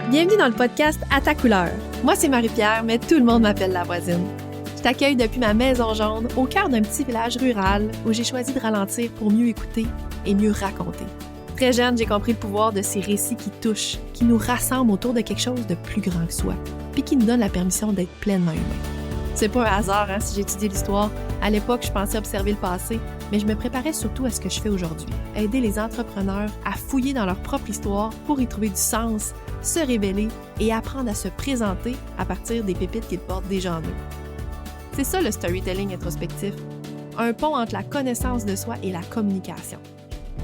Bienvenue dans le podcast À ta couleur. Moi, c'est Marie-Pierre, mais tout le monde m'appelle la voisine. Je t'accueille depuis ma maison jaune, au cœur d'un petit village rural où j'ai choisi de ralentir pour mieux écouter et mieux raconter. Très jeune, j'ai compris le pouvoir de ces récits qui touchent, qui nous rassemblent autour de quelque chose de plus grand que soi, puis qui nous donnent la permission d'être pleinement humain. C'est pas un hasard si j'ai étudié l'histoire. À l'époque, je pensais observer le passé, mais je me préparais surtout à ce que je fais aujourd'hui. Aider les entrepreneurs à fouiller dans leur propre histoire pour y trouver du sens, se révéler et apprendre à se présenter à partir des pépites qu'ils portent déjà en eux. C'est ça le storytelling introspectif, un pont entre la connaissance de soi et la communication.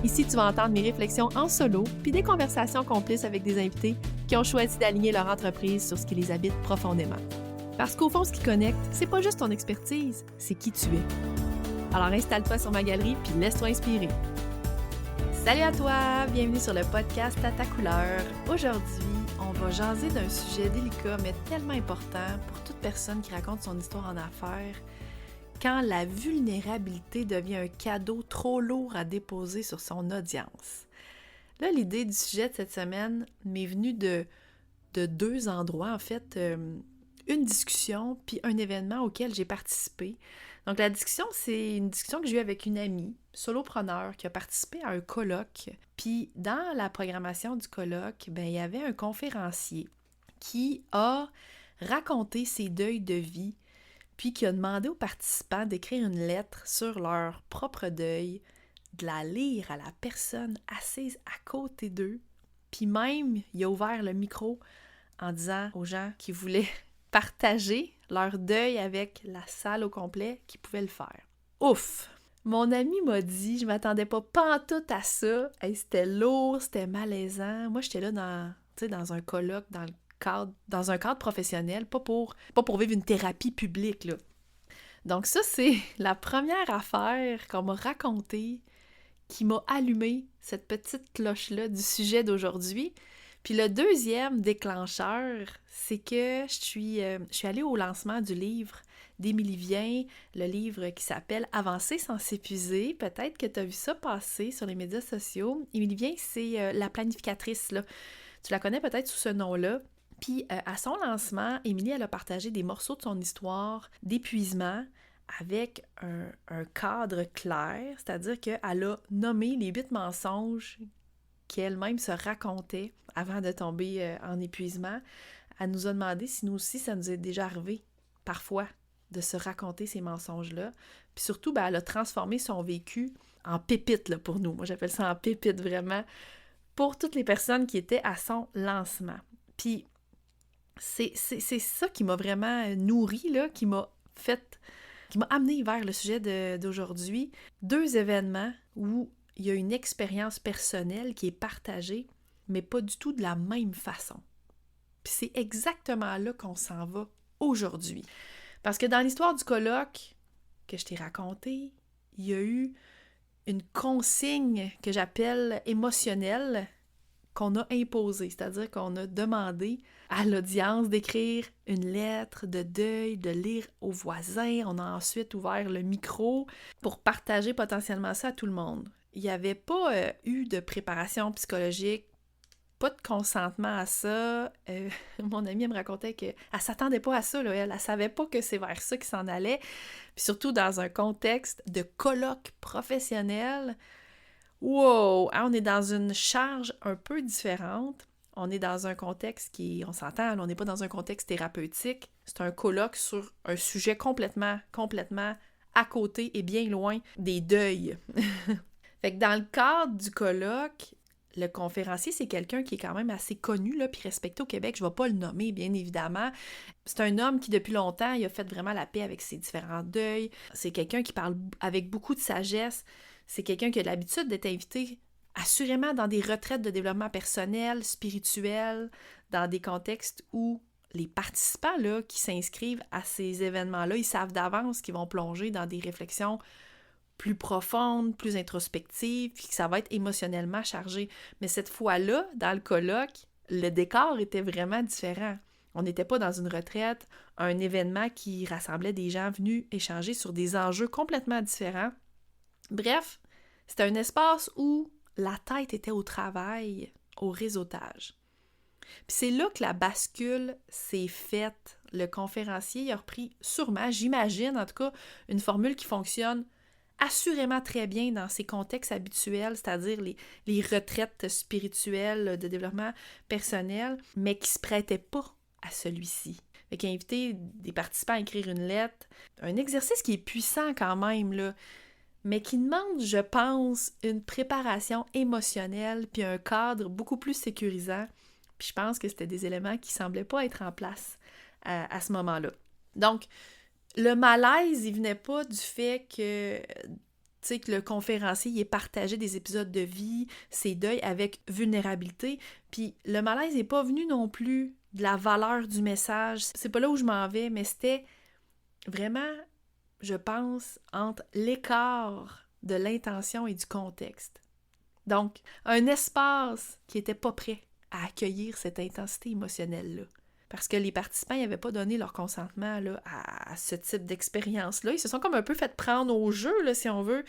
Ici, tu vas entendre mes réflexions en solo, puis des conversations complices avec des invités qui ont choisi d'aligner leur entreprise sur ce qui les habite profondément. Parce qu'au fond, ce qui connecte, c'est pas juste ton expertise, c'est qui tu es. Alors installe-toi sur ma galerie, puis laisse-toi inspirer. Salut à toi! Bienvenue sur le podcast À ta couleur. Aujourd'hui, on va jaser d'un sujet délicat mais tellement important pour toute personne qui raconte son histoire en affaires, quand la vulnérabilité devient un cadeau trop lourd à déposer sur son audience. Là, l'idée du sujet de cette semaine m'est venue de deux endroits, en fait, une discussion puis un événement auquel j'ai participé. Donc, la discussion, c'est une discussion que j'ai eue avec une amie, solopreneur, qui a participé à un colloque. Puis, dans la programmation du colloque, il y avait un conférencier qui a raconté ses deuils de vie, puis qui a demandé aux participants d'écrire une lettre sur leur propre deuil, de la lire à la personne assise à côté d'eux. Puis même, il a ouvert le micro en disant aux gens qui voulaient partager leur deuil avec la salle au complet qui pouvaient le faire. Ouf! Mon ami m'a dit, je m'attendais pas pantoute à ça. Hey, c'était lourd, c'était malaisant. Moi, j'étais là dans un colloque, dans un cadre professionnel, pas pour vivre une thérapie publique, là. Donc ça, c'est la première affaire qu'on m'a racontée qui m'a allumé cette petite cloche-là du sujet d'aujourd'hui. Puis le deuxième déclencheur, c'est que je suis allée au lancement du livre d'Émilie Vien, le livre qui s'appelle « Avancer sans s'épuiser ». Peut-être que tu as vu ça passer sur les médias sociaux. Émilie Vien, c'est la planificatrice, là. Tu la connais peut-être sous ce nom-là. Puis à son lancement, Émilie, elle a partagé des morceaux de son histoire d'épuisement avec un cadre clair, c'est-à-dire qu'elle a nommé les 8 mensonges qu'elle-même se racontait avant de tomber en épuisement. Elle nous a demandé si nous aussi, ça nous est déjà arrivé, parfois, de se raconter ces mensonges-là. Puis surtout, elle a transformé son vécu en pépite là, pour nous. Moi, j'appelle ça en pépite, vraiment, pour toutes les personnes qui étaient à son lancement. Puis, c'est ça qui m'a vraiment nourrie, là, qui m'a amenée vers le sujet d'aujourd'hui. 2 événements où il y a une expérience personnelle qui est partagée, mais pas du tout de la même façon. Puis c'est exactement là qu'on s'en va aujourd'hui. Parce que dans l'histoire du colloque que je t'ai raconté, il y a eu une consigne que j'appelle émotionnelle qu'on a imposée, c'est-à-dire qu'on a demandé à l'audience d'écrire une lettre de deuil, de lire aux voisins. On a ensuite ouvert le micro pour partager potentiellement ça à tout le monde. Il n'y avait pas eu de préparation psychologique, pas de consentement à ça. Mon amie, elle me racontait qu'elle ne s'attendait pas à ça, là. Elle ne savait pas que c'est vers ça qu'il s'en allait. Puis surtout dans un contexte de colloque professionnel. Wow! On est dans une charge un peu différente. On est dans un contexte on s'entend, on n'est pas dans un contexte thérapeutique. C'est un colloque sur un sujet complètement à côté et bien loin des deuils. Fait que dans le cadre du colloque, le conférencier, c'est quelqu'un qui est quand même assez connu, là, puis respecté au Québec. Je ne vais pas le nommer, bien évidemment. C'est un homme qui, depuis longtemps, il a fait vraiment la paix avec ses différents deuils. C'est quelqu'un qui parle avec beaucoup de sagesse. C'est quelqu'un qui a l'habitude d'être invité assurément dans des retraites de développement personnel, spirituel, dans des contextes où les participants là, qui s'inscrivent à ces événements-là, ils savent d'avance qu'ils vont plonger dans des réflexions plus profonde, plus introspective, puis que ça va être émotionnellement chargé. Mais cette fois-là, dans le colloque, le décor était vraiment différent. On n'était pas dans une retraite, un événement qui rassemblait des gens venus échanger sur des enjeux complètement différents. Bref, c'était un espace où la tête était au travail, au réseautage. Puis c'est là que la bascule s'est faite. Le conférencier il a repris sûrement, j'imagine en tout cas, une formule qui fonctionne assurément très bien dans ses contextes habituels, c'est-à-dire les retraites spirituelles de développement personnel, mais qui ne se prêtaient pas à celui-ci. Fait qu'il a invité des participants à écrire une lettre, un exercice qui est puissant quand même, là, mais qui demande, je pense, une préparation émotionnelle puis un cadre beaucoup plus sécurisant. Puis je pense que c'était des éléments qui ne semblaient pas être en place à ce moment-là. Donc, le malaise, il venait pas du fait que, tu sais, que le conférencier il ait partagé des épisodes de vie, ses deuils avec vulnérabilité. Puis le malaise n'est pas venu non plus de la valeur du message. C'est pas là où je m'en vais, mais c'était vraiment, je pense, entre l'écart de l'intention et du contexte. Donc, un espace qui n'était pas prêt à accueillir cette intensité émotionnelle-là. Parce que les participants n'avaient pas donné leur consentement là, à ce type d'expérience-là. Ils se sont comme un peu fait prendre au jeu, là, si on veut.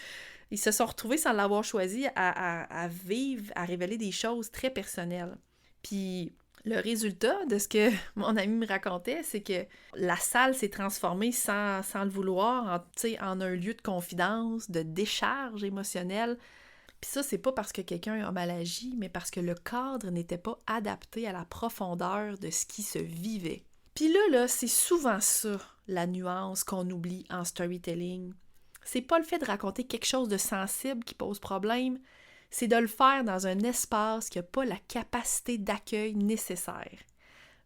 Ils se sont retrouvés, sans l'avoir choisi, à vivre, à révéler des choses très personnelles. Puis le résultat de ce que mon ami me racontait, c'est que la salle s'est transformée sans le vouloir en un lieu de confidence, de décharge émotionnelle. Puis ça, c'est pas parce que quelqu'un a mal agi, mais parce que le cadre n'était pas adapté à la profondeur de ce qui se vivait. Puis là, c'est souvent ça, la nuance qu'on oublie en storytelling. C'est pas le fait de raconter quelque chose de sensible qui pose problème, c'est de le faire dans un espace qui n'a pas la capacité d'accueil nécessaire.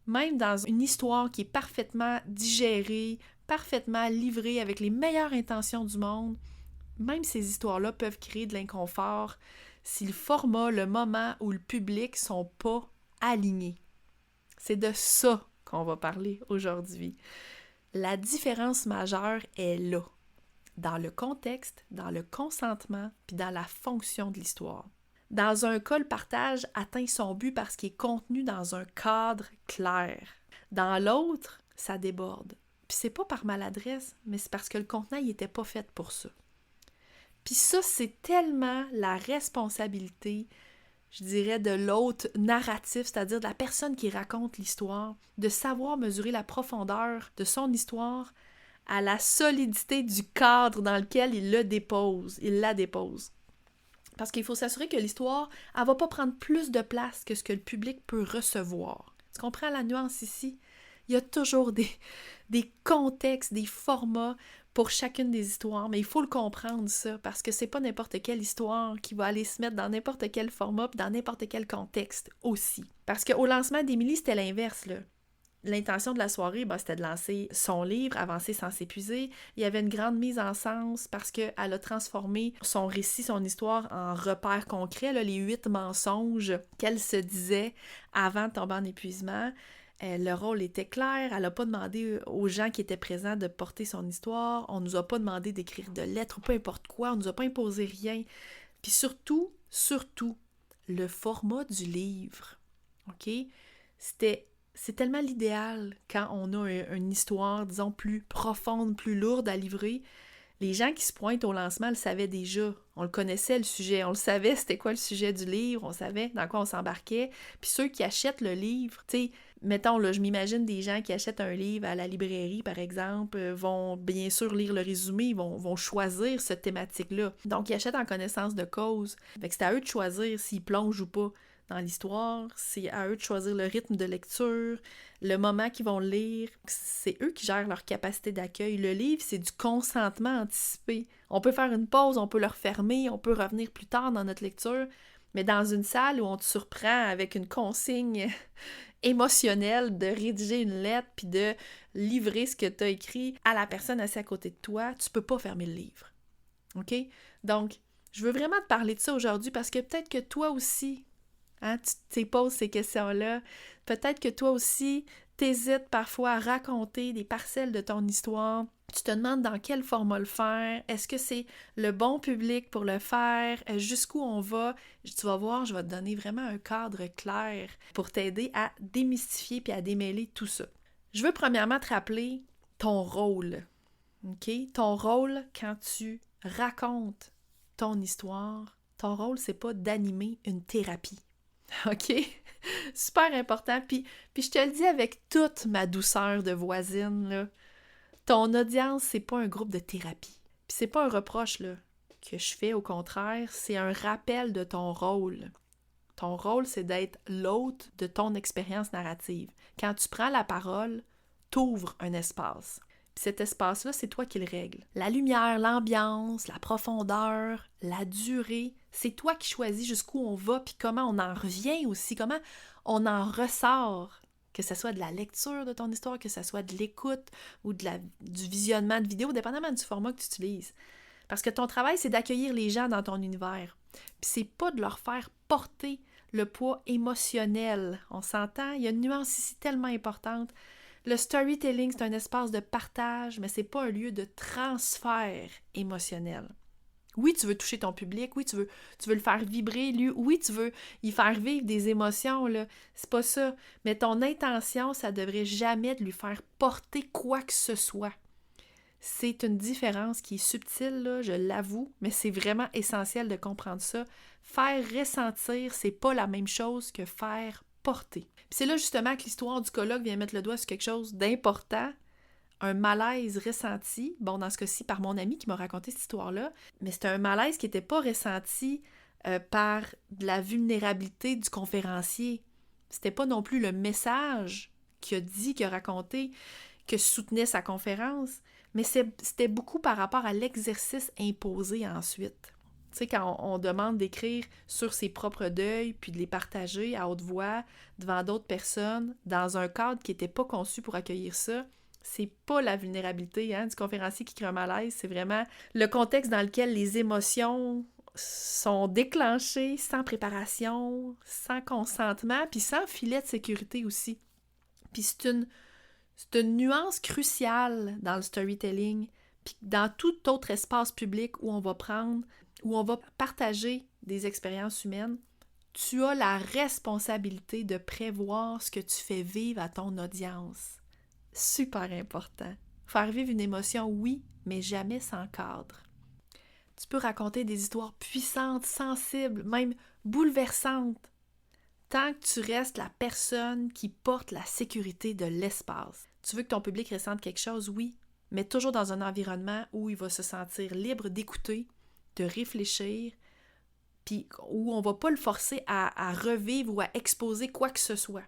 Même dans une histoire qui est parfaitement digérée, parfaitement livrée avec les meilleures intentions du monde, même ces histoires-là peuvent créer de l'inconfort si le format, le moment ou le public sont pas alignés. C'est de ça qu'on va parler aujourd'hui. La différence majeure est là, dans le contexte, dans le consentement, puis dans la fonction de l'histoire. Dans un cas, le partage atteint son but parce qu'il est contenu dans un cadre clair. Dans l'autre, ça déborde. Puis c'est pas par maladresse, mais c'est parce que le contenant n'était pas fait pour ça. Puis ça, c'est tellement la responsabilité, je dirais, de l'hôte narratif, c'est-à-dire de la personne qui raconte l'histoire, de savoir mesurer la profondeur de son histoire à la solidité du cadre dans lequel il la dépose. Parce qu'il faut s'assurer que l'histoire, elle ne va pas prendre plus de place que ce que le public peut recevoir. Tu comprends la nuance ici? Il y a toujours des contextes, des formats pour chacune des histoires, mais il faut le comprendre ça, parce que c'est pas n'importe quelle histoire qui va aller se mettre dans n'importe quel format puis dans n'importe quel contexte aussi. Parce qu'au lancement d'Émilie, c'était l'inverse, là. L'intention de la soirée, c'était de lancer son livre, Avancer sans s'épuiser. Il y avait une grande mise en sens parce qu'elle a transformé son récit, son histoire en repères concrets, là, les 8 mensonges qu'elle se disait avant de tomber en épuisement. Le rôle était clair, elle n'a pas demandé aux gens qui étaient présents de porter son histoire, on ne nous a pas demandé d'écrire de lettres ou peu importe quoi, on ne nous a pas imposé rien. Puis surtout, le format du livre, OK? C'est tellement l'idéal quand on a une histoire, disons, plus profonde, plus lourde à livrer. Les gens qui se pointent au lancement le savaient déjà. On le connaissait, le sujet. On le savait, c'était quoi le sujet du livre. On savait dans quoi on s'embarquait. Puis ceux qui achètent le livre, tu sais, mettons, là, je m'imagine des gens qui achètent un livre à la librairie, par exemple, vont bien sûr lire le résumé, ils vont choisir cette thématique-là. Donc, ils achètent en connaissance de cause. Fait que c'est à eux de choisir s'ils plongent ou pas dans l'histoire, c'est à eux de choisir le rythme de lecture, le moment qu'ils vont lire, c'est eux qui gèrent leur capacité d'accueil. Le livre, c'est du consentement anticipé. On peut faire une pause, on peut le refermer, on peut revenir plus tard dans notre lecture, mais dans une salle où on te surprend avec une consigne émotionnelle de rédiger une lettre puis de livrer ce que tu as écrit à la personne assise à côté de toi, tu peux pas fermer le livre. OK? Donc, je veux vraiment te parler de ça aujourd'hui parce que peut-être que toi aussi, tu te poses ces questions-là. Peut-être que toi aussi, t'hésites parfois à raconter des parcelles de ton histoire. Tu te demandes dans quel format le faire. Est-ce que c'est le bon public pour le faire? Jusqu'où on va? Tu vas voir, je vais te donner vraiment un cadre clair pour t'aider à démystifier puis à démêler tout ça. Je veux premièrement te rappeler ton rôle. OK? Ton rôle quand tu racontes ton histoire, ton rôle, c'est pas d'animer une thérapie. OK? Super important. Puis je te le dis avec toute ma douceur de voisine, là, ton audience, c'est pas un groupe de thérapie. Puis c'est pas un reproche là, que je fais, au contraire, c'est un rappel de ton rôle. Ton rôle, c'est d'être l'hôte de ton expérience narrative. Quand tu prends la parole, t'ouvres un espace. Puis cet espace-là, c'est toi qui le règles. La lumière, l'ambiance, la profondeur, la durée, c'est toi qui choisis jusqu'où on va, puis comment on en revient aussi, comment on en ressort. Que ce soit de la lecture de ton histoire, que ce soit de l'écoute ou du visionnement de vidéos, dépendamment du format que tu utilises. Parce que ton travail, c'est d'accueillir les gens dans ton univers. Puis c'est pas de leur faire porter le poids émotionnel. On s'entend? Il y a une nuance ici tellement importante. Le storytelling, c'est un espace de partage, mais c'est pas un lieu de transfert émotionnel. Oui, tu veux toucher ton public, oui, tu veux le faire vibrer, lui, oui, tu veux y faire vivre des émotions, là. C'est pas ça. Mais ton intention, ça devrait jamais de lui faire porter quoi que ce soit. C'est une différence qui est subtile, là, je l'avoue, mais c'est vraiment essentiel de comprendre ça. Faire ressentir, c'est pas la même chose que faire porter. Puis c'est là justement que l'histoire du colloque vient mettre le doigt sur quelque chose d'important, un malaise ressenti, bon dans ce cas-ci par mon ami qui m'a raconté cette histoire-là, mais c'était un malaise qui n'était pas ressenti par de la vulnérabilité du conférencier. C'était pas non plus le message qu'il a dit, qu'il a raconté, que soutenait sa conférence, mais c'était beaucoup par rapport à l'exercice imposé ensuite. Tu sais, quand on demande d'écrire sur ses propres deuils, puis de les partager à haute voix devant d'autres personnes, dans un cadre qui n'était pas conçu pour accueillir ça, c'est pas la vulnérabilité du conférencier qui crée un malaise, c'est vraiment le contexte dans lequel les émotions sont déclenchées sans préparation, sans consentement, puis sans filet de sécurité aussi. Puis c'est une nuance cruciale dans le storytelling, puis dans tout autre espace public où on va partager des expériences humaines, tu as la responsabilité de prévoir ce que tu fais vivre à ton audience. Super important. Faire vivre une émotion, oui, mais jamais sans cadre. Tu peux raconter des histoires puissantes, sensibles, même bouleversantes, tant que tu restes la personne qui porte la sécurité de l'espace. Tu veux que ton public ressente quelque chose, oui, mais toujours dans un environnement où il va se sentir libre d'écouter, de réfléchir, puis où on ne va pas le forcer à revivre ou à exposer quoi que ce soit.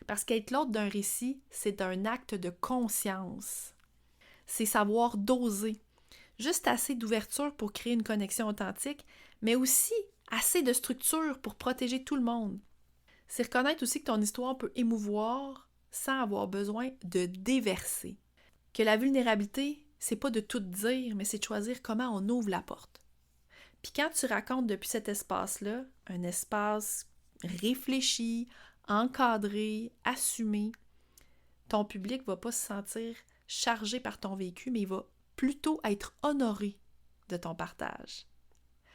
Parce qu'être l'hôte d'un récit, c'est un acte de conscience. C'est savoir doser. Juste assez d'ouverture pour créer une connexion authentique, mais aussi assez de structure pour protéger tout le monde. C'est reconnaître aussi que ton histoire peut émouvoir sans avoir besoin de déverser. Que la vulnérabilité, c'est pas de tout dire, mais c'est de choisir comment on ouvre la porte. Puis quand tu racontes depuis cet espace-là, un espace réfléchi, encadré, assumé, ton public va pas se sentir chargé par ton vécu, mais il va plutôt être honoré de ton partage.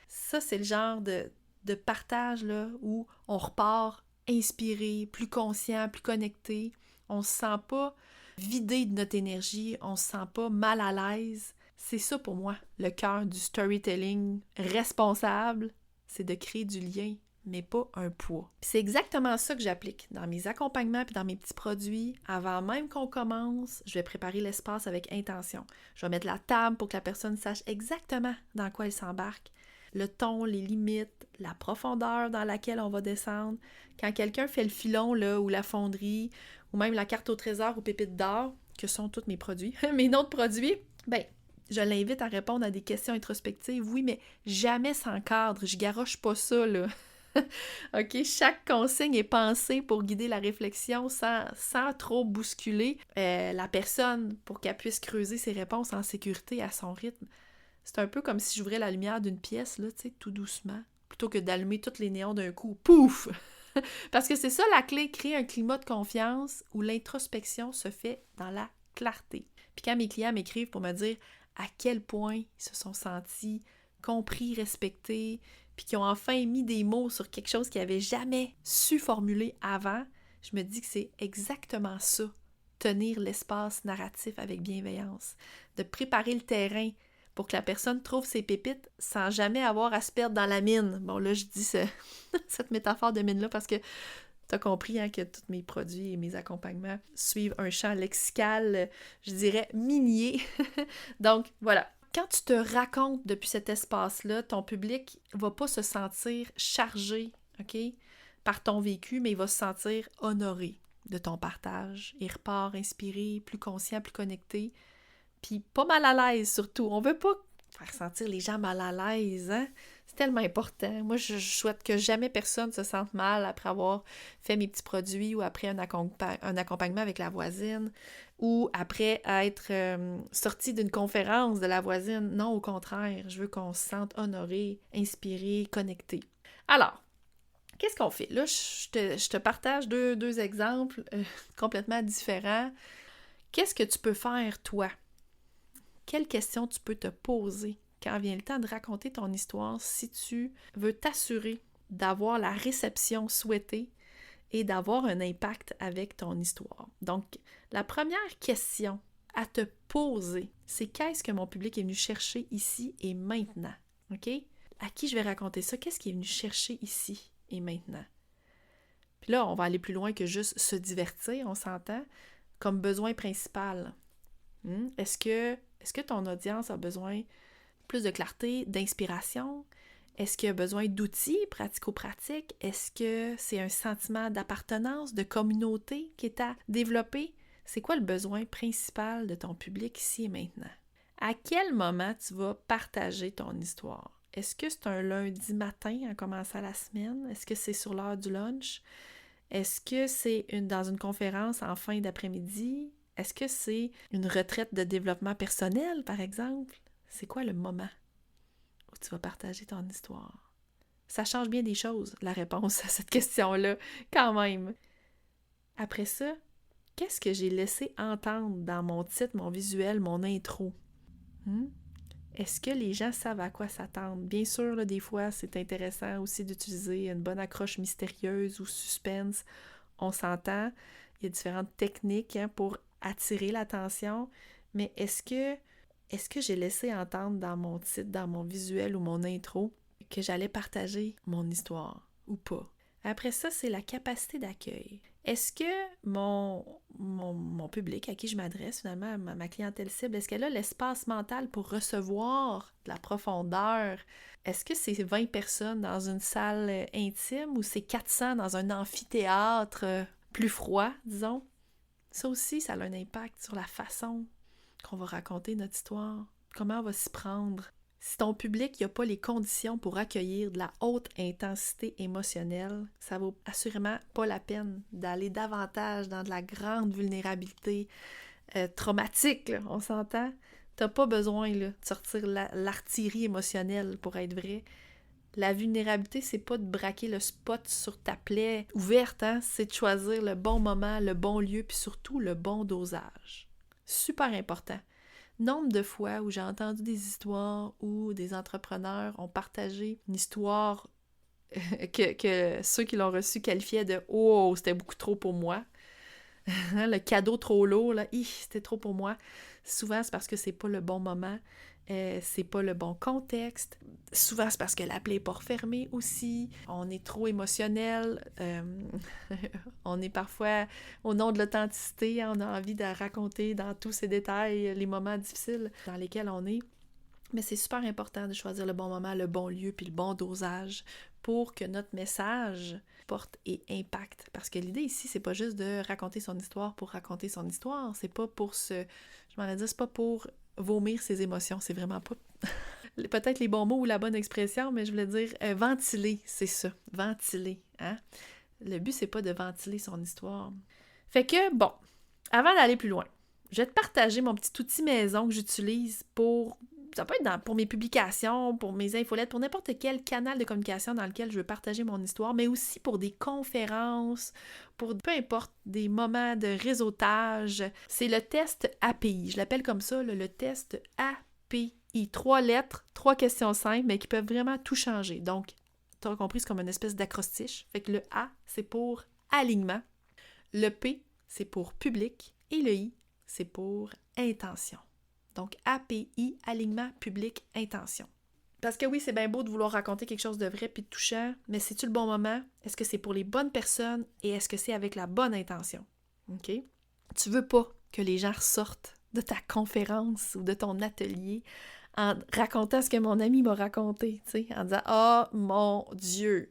Ça, c'est le genre de partage là, où on repart inspiré, plus conscient, plus connecté. On se sent pas vidé de notre énergie, on se sent pas mal à l'aise. C'est ça pour moi, le cœur du storytelling responsable, c'est de créer du lien, mais pas un poids. Puis c'est exactement ça que j'applique dans mes accompagnements puis dans mes petits produits. Avant même qu'on commence, je vais préparer l'espace avec intention. Je vais mettre la table pour que la personne sache exactement dans quoi elle s'embarque. Le ton, les limites, la profondeur dans laquelle on va descendre. Quand quelqu'un fait le filon là, ou la fonderie, ou même la carte au trésor ou pépites d'or, que sont tous mes produits, mes autres produits, ben je l'invite à répondre à des questions introspectives, oui, mais jamais sans cadre. Je garoche pas ça, là. OK? Chaque consigne est pensée pour guider la réflexion sans trop bousculer la personne pour qu'elle puisse creuser ses réponses en sécurité à son rythme. C'est un peu comme si j'ouvrais la lumière d'une pièce, là, tu sais, tout doucement, plutôt que d'allumer tous les néons d'un coup. Pouf! Parce que c'est ça la clé, créer un climat de confiance où l'introspection se fait dans la clarté. Puis quand mes clients m'écrivent pour me dire à quel point ils se sont sentis compris, respectés, puis qu'ils ont enfin mis des mots sur quelque chose qu'ils n'avaient jamais su formuler avant, je me dis que c'est exactement ça, tenir l'espace narratif avec bienveillance, de préparer le terrain pour que la personne trouve ses pépites sans jamais avoir à se perdre dans la mine. Bon, là, je dis cette métaphore de mine-là parce que T'as compris que tous mes produits et mes accompagnements suivent un champ lexical, je dirais, minier. Donc, voilà. Quand tu te racontes depuis cet espace-là, ton public va pas se sentir chargé, OK, par ton vécu, mais il va se sentir honoré de ton partage. Il repart inspiré, plus conscient, plus connecté, puis pas mal à l'aise surtout. On veut pas faire sentir les gens mal à l'aise, hein? C'est tellement important. Moi, je souhaite que jamais personne se sente mal après avoir fait mes petits produits ou après un accompagnement avec la voisine ou après être sorti d'une conférence de la voisine. Non, au contraire, je veux qu'on se sente honoré, inspiré, connecté. Alors, qu'est-ce qu'on fait? Là, je te partage deux exemples complètement différents. Qu'est-ce que tu peux faire, toi? Quelles questions tu peux te poser quand vient le temps de raconter ton histoire si tu veux t'assurer d'avoir la réception souhaitée et d'avoir un impact avec ton histoire? Donc, la première question à te poser, c'est qu'est-ce que mon public est venu chercher ici et maintenant? OK? À qui je vais raconter ça? Qu'est-ce qui est venu chercher ici et maintenant? Puis là, on va aller plus loin que juste se divertir, on s'entend, comme besoin principal. Est-ce que ton audience a besoin plus de clarté, d'inspiration? Est-ce qu'il y a besoin d'outils pratico-pratiques? Est-ce que c'est un sentiment d'appartenance, de communauté qui est à développer? C'est quoi le besoin principal de ton public ici et maintenant? À quel moment tu vas partager ton histoire? Est-ce que c'est un lundi matin en commençant la semaine? Est-ce que c'est sur l'heure du lunch? Est-ce que c'est dans une conférence en fin d'après-midi? Est-ce que c'est une retraite de développement personnel, par exemple? C'est quoi le moment où tu vas partager ton histoire? Ça change bien des choses, la réponse à cette question-là, quand même. Après ça, qu'est-ce que j'ai laissé entendre dans mon titre, mon visuel, mon intro? Est-ce que les gens savent à quoi s'attendre? Bien sûr, là, des fois, c'est intéressant aussi d'utiliser une bonne accroche mystérieuse ou suspense. On s'entend, il y a différentes techniques pour attirer l'attention, mais est-ce que j'ai laissé entendre dans mon titre, dans mon visuel ou mon intro que j'allais partager mon histoire ou pas? Après ça, c'est la capacité d'accueil. Est-ce que mon public à qui je m'adresse, finalement, ma clientèle cible, est-ce qu'elle a l'espace mental pour recevoir de la profondeur? Est-ce que c'est 20 personnes dans une salle intime ou c'est 400 dans un amphithéâtre plus froid, disons? Ça aussi, ça a un impact sur la façon qu'on va raconter notre histoire, comment on va s'y prendre. Si ton public n'a pas les conditions pour accueillir de la haute intensité émotionnelle, ça vaut assurément pas la peine d'aller davantage dans de la grande vulnérabilité traumatique, là, on s'entend? T'as pas besoin là, de sortir l'artillerie émotionnelle pour être vrai. La vulnérabilité, c'est pas de braquer le spot sur ta plaie ouverte, c'est de choisir le bon moment, le bon lieu, puis surtout le bon dosage. Super important. Nombre de fois où j'ai entendu des histoires où des entrepreneurs ont partagé une histoire que ceux qui l'ont reçue qualifiaient de « Oh, c'était beaucoup trop pour moi ». Le cadeau trop lourd, là, c'était trop pour moi. Souvent, c'est parce que c'est pas le bon moment, c'est pas le bon contexte. Souvent, c'est parce que la plaie n'est pas refermée aussi. On est trop émotionnel. On est parfois, au nom de l'authenticité, on a envie de raconter dans tous ces détails les moments difficiles dans lesquels on est. Mais c'est super important de choisir le bon moment, le bon lieu, puis le bon dosage pour que notre message porte et impacte. Parce que l'idée ici, c'est pas juste de raconter son histoire pour raconter son histoire. C'est pas pour c'est pas pour vomir ses émotions. C'est vraiment pas peut-être les bons mots ou la bonne expression, mais je voulais dire ventiler, c'est ça. Ventiler, hein? Le but, c'est pas de ventiler son histoire. Fait que, bon, avant d'aller plus loin, je vais te partager mon petit outil maison que j'utilise pour... Ça peut être pour mes publications, pour mes infolettes, pour n'importe quel canal de communication dans lequel je veux partager mon histoire, mais aussi pour des conférences, pour peu importe des moments de réseautage. C'est le test API. Je l'appelle comme ça, le test API. 3 lettres, 3 questions simples, mais qui peuvent vraiment tout changer. Donc, tu as compris, c'est comme une espèce d'acrostiche. Fait que le A, c'est pour alignement. Le P, c'est pour public. Et le I, c'est pour intention. Donc, API, alignement, public, intention. Parce que oui, c'est bien beau de vouloir raconter quelque chose de vrai puis de touchant, mais c'est-tu le bon moment? Est-ce que c'est pour les bonnes personnes et est-ce que c'est avec la bonne intention? OK? Tu veux pas que les gens ressortent de ta conférence ou de ton atelier en racontant ce que mon ami m'a raconté, tu sais, en disant « Oh mon Dieu!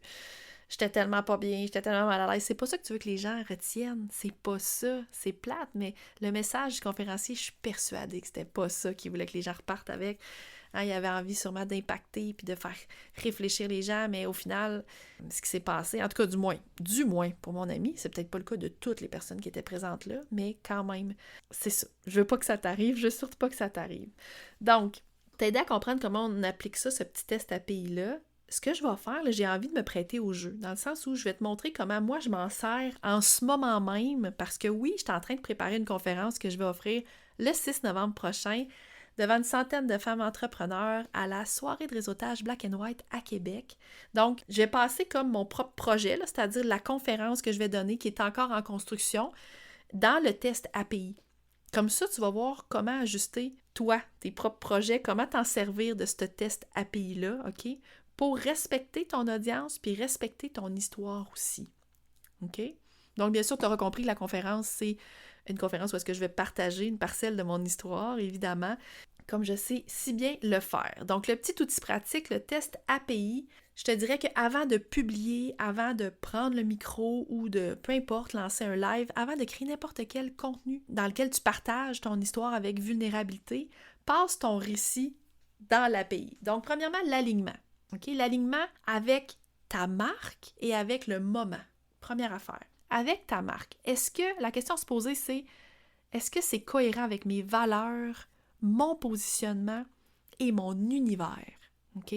J'étais tellement pas bien, j'étais tellement mal à l'aise. » C'est pas ça que tu veux que les gens retiennent. C'est pas ça. C'est plate, mais le message du conférencier, je suis persuadée que c'était pas ça qu'il voulait que les gens repartent avec. Hein, il avait envie sûrement d'impacter puis de faire réfléchir les gens, mais au final, ce qui s'est passé, en tout cas du moins pour mon ami, c'est peut-être pas le cas de toutes les personnes qui étaient présentes là, mais quand même, c'est ça. Je veux pas que ça t'arrive, je veux surtout pas que ça t'arrive. Donc, t'aider à comprendre comment on applique ça, ce petit test API-là. Ce que je vais faire, là, j'ai envie de me prêter au jeu, dans le sens où je vais te montrer comment moi je m'en sers en ce moment même, parce que oui, je suis en train de préparer une conférence que je vais offrir le 6 novembre prochain devant une centaine de femmes entrepreneurs à la soirée de réseautage Black and White à Québec. Donc, je vais passer comme mon propre projet, là, c'est-à-dire la conférence que je vais donner qui est encore en construction, dans le test API. Comme ça, tu vas voir comment ajuster, toi, tes propres projets, comment t'en servir de ce test API-là, OK? Pour respecter ton audience puis respecter ton histoire aussi. OK? Donc, bien sûr, tu auras compris que la conférence, c'est une conférence où est-ce que je vais partager une parcelle de mon histoire, évidemment, comme je sais si bien le faire. Donc, le petit outil pratique, le test API, je te dirais qu'avant de publier, avant de prendre le micro ou de, peu importe, lancer un live, avant de créer n'importe quel contenu dans lequel tu partages ton histoire avec vulnérabilité, passe ton récit dans l'API. Donc, premièrement, l'alignement. OK? L'alignement avec ta marque et avec le moment. Première affaire. Avec ta marque, la question à se poser, c'est est-ce que c'est cohérent avec mes valeurs, mon positionnement et mon univers? OK?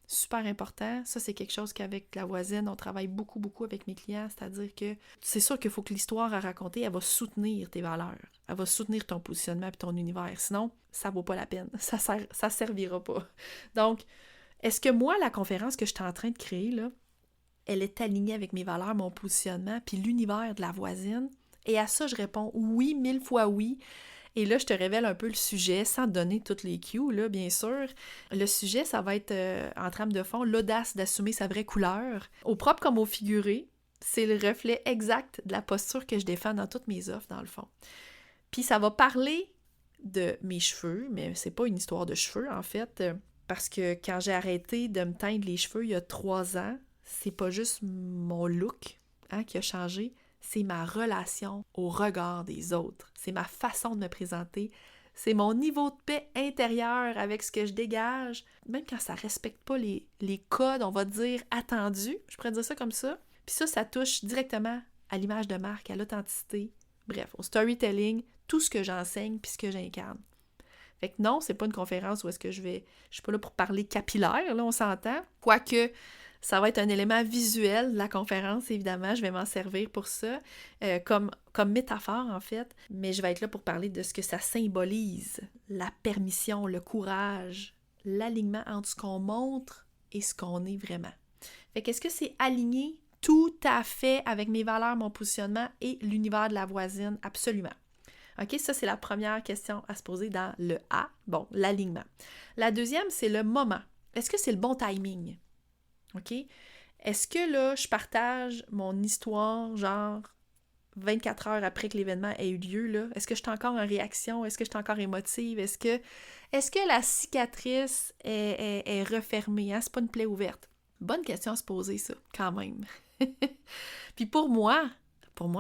Super important. Ça, c'est quelque chose qu'avec La Voisine, on travaille beaucoup, beaucoup avec mes clients. C'est-à-dire que c'est sûr qu'il faut que l'histoire à raconter, elle va soutenir tes valeurs. Elle va soutenir ton positionnement et ton univers. Sinon, ça vaut pas la peine. Ça servira pas. Donc, est-ce que moi, la conférence que je suis en train de créer, là, elle est alignée avec mes valeurs, mon positionnement, puis l'univers de La Voisine? Et à ça, je réponds oui, 1000 fois oui. Et là, je te révèle un peu le sujet, sans te donner toutes les cues, là, bien sûr. Le sujet, ça va être, en trame de fond, l'audace d'assumer sa vraie couleur. Au propre comme au figuré, c'est le reflet exact de la posture que je défends dans toutes mes offres, dans le fond. Puis ça va parler de mes cheveux, mais c'est pas une histoire de cheveux, en fait, parce que quand j'ai arrêté de me teindre les cheveux il y a 3 ans, c'est pas juste mon look qui a changé, c'est ma relation au regard des autres. C'est ma façon de me présenter. C'est mon niveau de paix intérieur avec ce que je dégage. Même quand ça ne respecte pas les codes, on va dire, attendus. Je pourrais dire ça comme ça. Puis ça touche directement à l'image de marque, à l'authenticité. Bref, au storytelling, tout ce que j'enseigne puis ce que j'incarne. Fait que non, c'est pas une conférence où est-ce que je suis pas là pour parler capillaire, là, on s'entend. Quoique, ça va être un élément visuel de la conférence, évidemment. Je vais m'en servir pour ça, comme métaphore, en fait. Mais je vais être là pour parler de ce que ça symbolise. La permission, le courage, l'alignement entre ce qu'on montre et ce qu'on est vraiment. Fait qu'est-ce que c'est aligné tout à fait avec mes valeurs, mon positionnement et l'univers de La Voisine? Absolument. OK, ça, c'est la première question à se poser dans le A. Bon, l'alignement. La deuxième, c'est le moment. Est-ce que c'est le bon timing? OK? Est-ce que là, je partage mon histoire, genre 24 heures après que l'événement ait eu lieu, là? Est-ce que je suis encore en réaction? Est-ce que je suis encore émotive? Est-ce que la cicatrice est refermée? Hein? C'est pas une plaie ouverte? Bonne question à se poser, ça, quand même. Puis pour moi,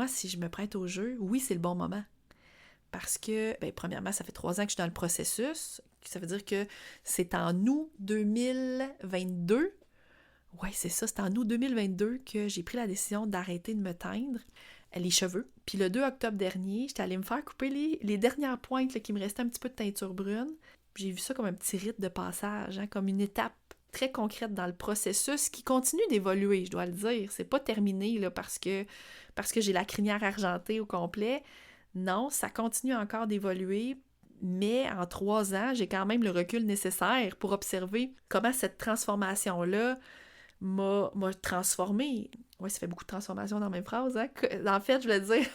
si je me prête au jeu, oui, c'est le bon moment. Parce que, premièrement, ça fait 3 ans que je suis dans le processus. Ça veut dire que c'est en août 2022. Oui, c'est ça, c'est en août 2022 que j'ai pris la décision d'arrêter de me teindre les cheveux. Puis le 2 octobre dernier, j'étais allée me faire couper les dernières pointes là, qui me restait un petit peu de teinture brune. J'ai vu ça comme un petit rite de passage, comme une étape très concrète dans le processus qui continue d'évoluer, je dois le dire. C'est pas terminé là, parce que j'ai la crinière argentée au complet. Non, ça continue encore d'évoluer, mais en 3 ans, j'ai quand même le recul nécessaire pour observer comment cette transformation-là m'a transformée. Oui, ça fait beaucoup de transformations dans la même phrase, hein? En fait, je voulais dire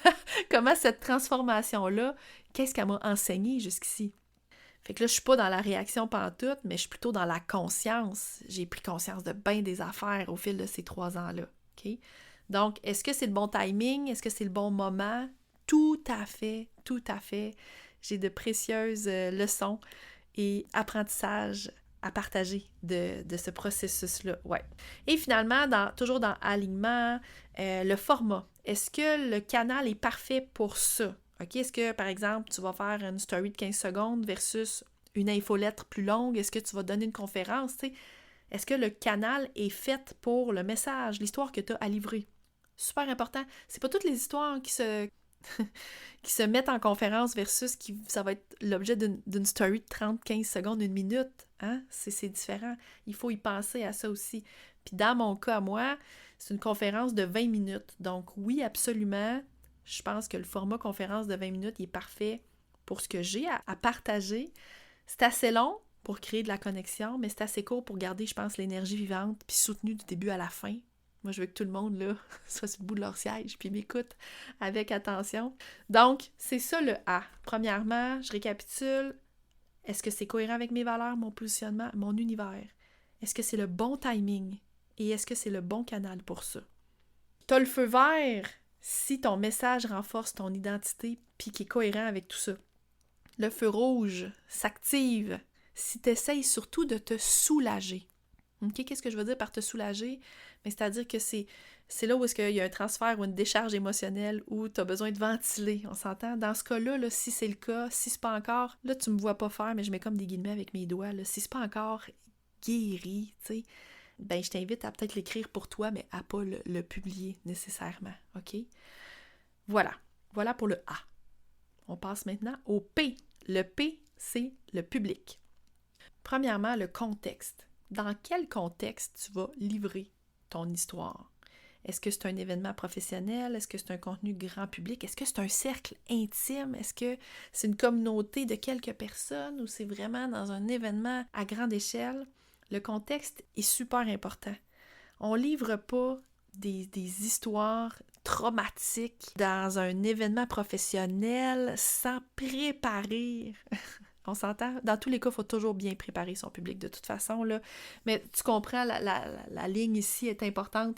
comment cette transformation-là, qu'est-ce qu'elle m'a enseigné jusqu'ici? Fait que là, je suis pas dans la réaction pantoute, mais je suis plutôt dans la conscience. J'ai pris conscience de bien des affaires au fil de ces 3 ans-là. OK? Donc, est-ce que c'est le bon timing? Est-ce que c'est le bon moment? Tout à fait, tout à fait. J'ai de précieuses leçons et apprentissages à partager de ce processus-là. Ouais. Et finalement, toujours dans alignement, le format. Est-ce que le canal est parfait pour ça? OK? Est-ce que, par exemple, tu vas faire une story de 15 secondes versus une infolettre plus longue? Est-ce que tu vas donner une conférence? T'sais? Est-ce que le canal est fait pour le message, l'histoire que tu as à livrer? Super important. C'est pas toutes les histoires qui se mettent en conférence versus ça va être l'objet d'une story de 30, 15 secondes, 1 minute. Hein? C'est différent. Il faut y penser à ça aussi. Puis dans mon cas, moi, c'est une conférence de 20 minutes. Donc oui, absolument, je pense que le format conférence de 20 minutes il est parfait pour ce que j'ai à partager. C'est assez long pour créer de la connexion, mais c'est assez court pour garder, je pense, l'énergie vivante puis soutenue du début à la fin. Moi, je veux que tout le monde, là, soit sur le bout de leur siège puis m'écoute avec attention. Donc, c'est ça le A. Premièrement, je récapitule. Est-ce que c'est cohérent avec mes valeurs, mon positionnement, mon univers? Est-ce que c'est le bon timing? Et est-ce que c'est le bon canal pour ça? T'as le feu vert si ton message renforce ton identité puis qui est cohérent avec tout ça. Le feu rouge s'active si tu essayes surtout de te soulager. Okay? Qu'est-ce que je veux dire par te soulager? Mais c'est-à-dire que c'est là où est-ce qu'il y a un transfert ou une décharge émotionnelle où tu as besoin de ventiler, on s'entend? Dans ce cas-là, là, si c'est le cas, si c'est pas encore, là tu me vois pas faire, mais je mets comme des guillemets avec mes doigts, là, si c'est pas encore guéri, tu sais, ben je t'invite à peut-être l'écrire pour toi, mais à pas le publier nécessairement, OK? Voilà. Voilà pour le A. On passe maintenant au P. Le P, c'est le public. Premièrement, le contexte. Dans quel contexte tu vas livrer ton histoire? Est-ce que c'est un événement professionnel? Est-ce que c'est un contenu grand public? Est-ce que c'est un cercle intime? Est-ce que c'est une communauté de quelques personnes ou c'est vraiment dans un événement à grande échelle? Le contexte est super important. On livre pas des histoires traumatiques dans un événement professionnel sans préparer. On s'entend? Dans tous les cas, il faut toujours bien préparer son public de toute façon, là. Mais tu comprends, la ligne ici est importante.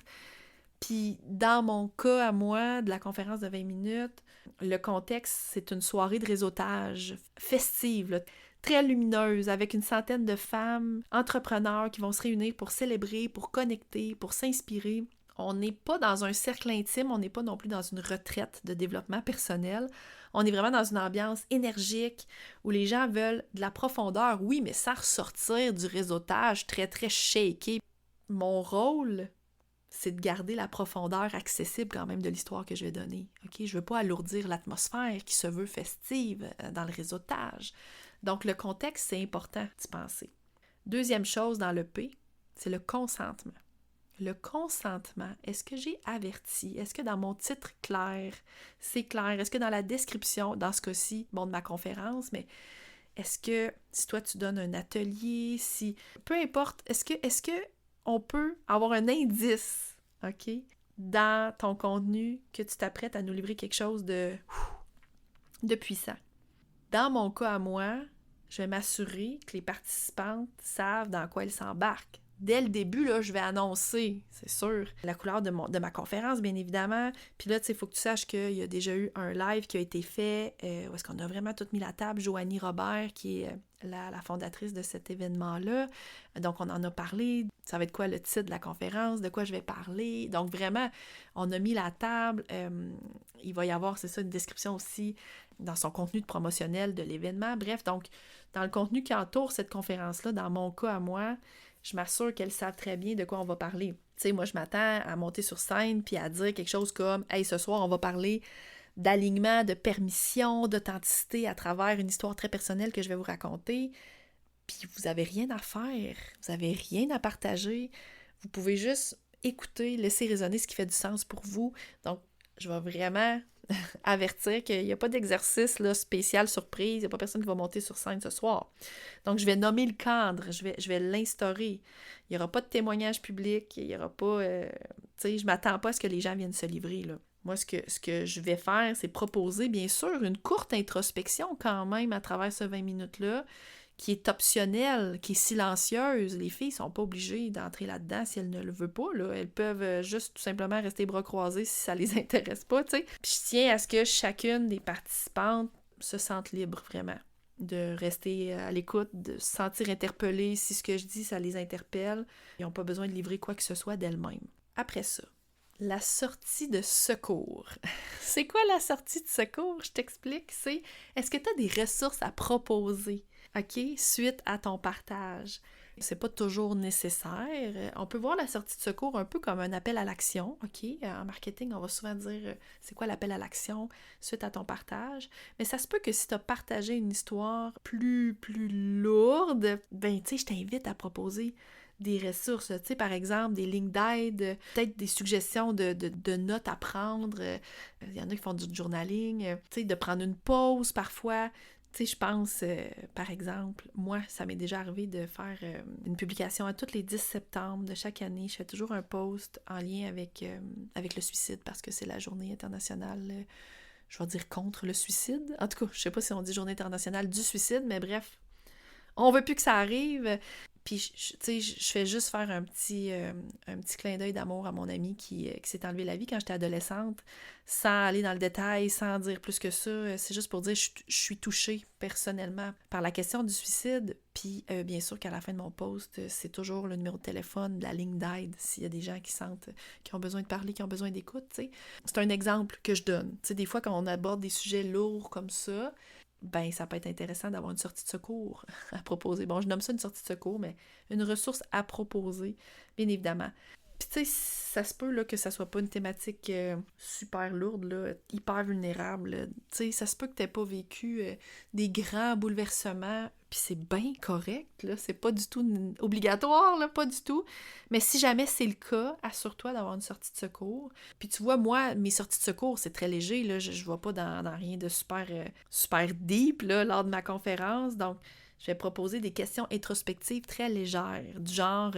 Puis dans mon cas à moi, de la conférence de 20 minutes, le contexte, c'est une soirée de réseautage festive, là, très lumineuse, avec une centaine de femmes entrepreneurs qui vont se réunir pour célébrer, pour connecter, pour s'inspirer. On n'est pas dans un cercle intime, on n'est pas non plus dans une retraite de développement personnel. On est vraiment dans une ambiance énergique où les gens veulent de la profondeur, oui, mais sans ressortir du réseautage très, très shaké. Mon rôle, c'est de garder la profondeur accessible quand même de l'histoire que je vais donner. Okay? Je ne veux pas alourdir l'atmosphère qui se veut festive dans le réseautage. Donc, le contexte, c'est important d'y penser. Deuxième chose dans le P, c'est le consentement. Le consentement, est-ce que j'ai averti? Est-ce que dans mon titre clair, c'est clair? Est-ce que dans la description, dans ce cas-ci, de ma conférence, mais est-ce que si toi tu donnes un atelier, si... Peu importe, est-ce que on peut avoir un indice, OK, dans ton contenu que tu t'apprêtes à nous livrer quelque chose de puissant? Dans mon cas à moi, je vais m'assurer que les participantes savent dans quoi elles s'embarquent. Dès le début, là, je vais annoncer, c'est sûr, la couleur de ma conférence, bien évidemment. Puis là, tu sais, il faut que tu saches qu'il y a déjà eu un live qui a été fait, où est-ce qu'on a vraiment tout mis la table. Joanie Robert, qui est la fondatrice de cet événement-là. Donc, on en a parlé. Ça va être quoi le titre de la conférence? De quoi je vais parler? Donc, vraiment, on a mis la table. Il va y avoir, c'est ça, une description aussi dans son contenu de promotionnel de l'événement. Bref, donc, dans le contenu qui entoure cette conférence-là, dans mon cas à moi, je m'assure qu'elles savent très bien de quoi on va parler. Tu sais, moi, je m'attends à monter sur scène puis à dire quelque chose comme « Hey, ce soir, on va parler d'alignement, de permission, d'authenticité à travers une histoire très personnelle que je vais vous raconter. » Puis vous n'avez rien à faire, vous n'avez rien à partager. Vous pouvez juste écouter, laisser résonner ce qui fait du sens pour vous. Donc, je vais vraiment avertir qu'il n'y a pas d'exercice là, spécial surprise, il n'y a pas personne qui va monter sur scène ce soir. Donc, je vais nommer le cadre, je vais l'instaurer. Il n'y aura pas de témoignage public, il n'y aura pas... tu sais, je ne m'attends pas à ce que les gens viennent se livrer, là. Moi, ce que je vais faire, c'est proposer, bien sûr, une courte introspection quand même à travers ce 20 minutes-là, qui est optionnelle, qui est silencieuse. Les filles sont pas obligées d'entrer là-dedans si elles ne le veulent pas, là. Elles peuvent juste tout simplement rester bras croisés si ça les intéresse pas, tu sais. Puis je tiens à ce que chacune des participantes se sente libre, vraiment, de rester à l'écoute, de se sentir interpellée si ce que je dis, ça les interpelle. Ils n'ont pas besoin de livrer quoi que ce soit d'elles-mêmes. Après ça, la sortie de secours. C'est quoi la sortie de secours? Je t'explique. Est-ce que tu as des ressources à proposer, OK, suite à ton partage? C'est pas toujours nécessaire. On peut voir la sortie de secours un peu comme un appel à l'action, OK? En marketing, on va souvent dire c'est quoi l'appel à l'action suite à ton partage. Mais ça se peut que si tu as partagé une histoire plus lourde, ben tu sais, je t'invite à proposer des ressources, tu sais, par exemple, des lignes d'aide, peut-être des suggestions de notes à prendre. Il y en a qui font du journaling, tu sais, de prendre une pause parfois. Tu sais, je pense, par exemple, moi, ça m'est déjà arrivé de faire une publication à tous les 10 septembre de chaque année. Je fais toujours un post en lien avec le suicide parce que c'est la journée internationale, je vais dire contre le suicide. En tout cas, je sais pas si on dit journée internationale du suicide, mais bref, on veut plus que ça arrive. Puis, tu sais, je fais juste faire un petit clin d'œil d'amour à mon amie qui s'est enlevé la vie quand j'étais adolescente, sans aller dans le détail, sans dire plus que ça. C'est juste pour dire je suis touchée personnellement par la question du suicide. Puis, bien sûr qu'à la fin de mon post, c'est toujours le numéro de téléphone, la ligne d'aide, s'il y a des gens qui ont besoin de parler, qui ont besoin d'écoute, tu sais. C'est un exemple que je donne. Tu sais, des fois, quand on aborde des sujets lourds comme ça, ben ça peut être intéressant d'avoir une sortie de secours à proposer. Bon, je nomme ça une sortie de secours, mais une ressource à proposer, bien évidemment. Puis tu sais, ça se peut là, que ça soit pas une thématique super lourde, là, hyper vulnérable. Tu sais, ça se peut que t'aies pas vécu des grands bouleversements, puis c'est bien correct, là, c'est pas du tout obligatoire, là, pas du tout. Mais si jamais c'est le cas, assure-toi d'avoir une sortie de secours. Puis tu vois, moi, mes sorties de secours, c'est très léger, là, je vais pas dans rien de super deep, là, lors de ma conférence, donc je vais proposer des questions introspectives très légères, du genre...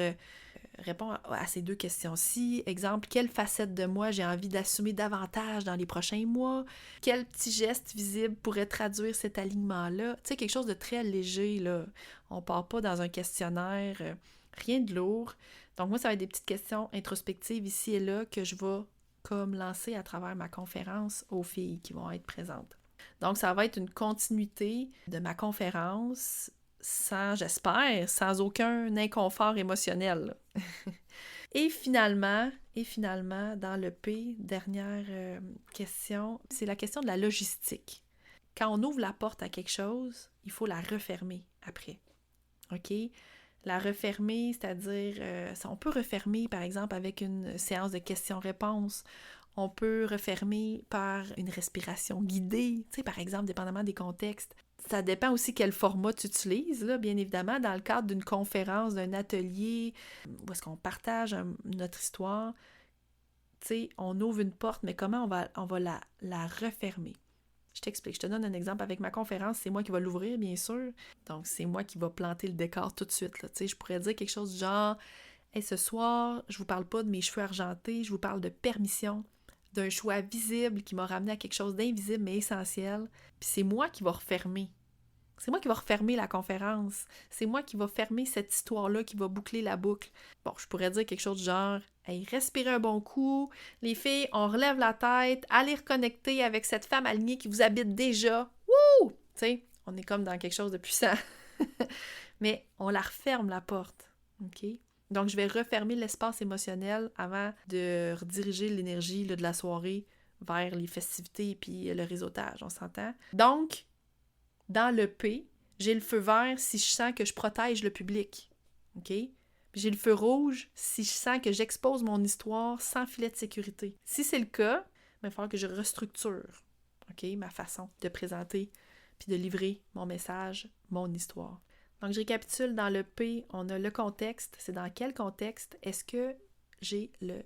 Réponds à ces deux questions-ci. Exemple, quelle facette de moi j'ai envie d'assumer davantage dans les prochains mois? Quel petit geste visible pourrait traduire cet alignement-là? Tu sais, quelque chose de très léger, là. On part pas dans un questionnaire, rien de lourd. Donc moi, ça va être des petites questions introspectives ici et là que je vais comme lancer à travers ma conférence aux filles qui vont être présentes. Donc ça va être une continuité de ma conférence j'espère, sans aucun inconfort émotionnel. Et finalement, dans le P, dernière question, c'est la question de la logistique. Quand on ouvre la porte à quelque chose, il faut la refermer après. OK? La refermer, c'est-à-dire, on peut refermer, par exemple, avec une séance de questions-réponses. On peut refermer par une respiration guidée, tu sais, par exemple, dépendamment des contextes. Ça dépend aussi quel format tu utilises, là, bien évidemment, dans le cadre d'une conférence, d'un atelier, où est-ce qu'on partage notre histoire. Tu sais, on ouvre une porte, mais comment on va la refermer? Je t'explique, je te donne un exemple. Avec ma conférence, c'est moi qui vais l'ouvrir, bien sûr. Donc, c'est moi qui va planter le décor tout de suite, là. Tu sais, je pourrais dire quelque chose du genre « Hey, ce soir, je vous parle pas de mes cheveux argentés, je vous parle de permission. » d'un choix visible qui m'a ramené à quelque chose d'invisible mais essentiel. Puis c'est moi qui va refermer. C'est moi qui va refermer la conférence. C'est moi qui va fermer cette histoire-là, qui va boucler la boucle. Bon, je pourrais dire quelque chose du genre « Hey, respirez un bon coup. Les filles, on relève la tête. Allez reconnecter avec cette femme alignée qui vous habite déjà. Wouh! » Tu sais, on est comme dans quelque chose de puissant. Mais on la referme, la porte. OK? Donc, je vais refermer l'espace émotionnel avant de rediriger l'énergie là, de la soirée vers les festivités et puis le réseautage, on s'entend? Donc, dans le P, j'ai le feu vert si je sens que je protège le public. OK? Puis j'ai le feu rouge si je sens que j'expose mon histoire sans filet de sécurité. Si c'est le cas, il va falloir que je restructure, OK, ma façon de présenter puis de livrer mon message, mon histoire. Donc, je récapitule, dans le P, on a le contexte. C'est dans quel contexte est-ce que j'ai le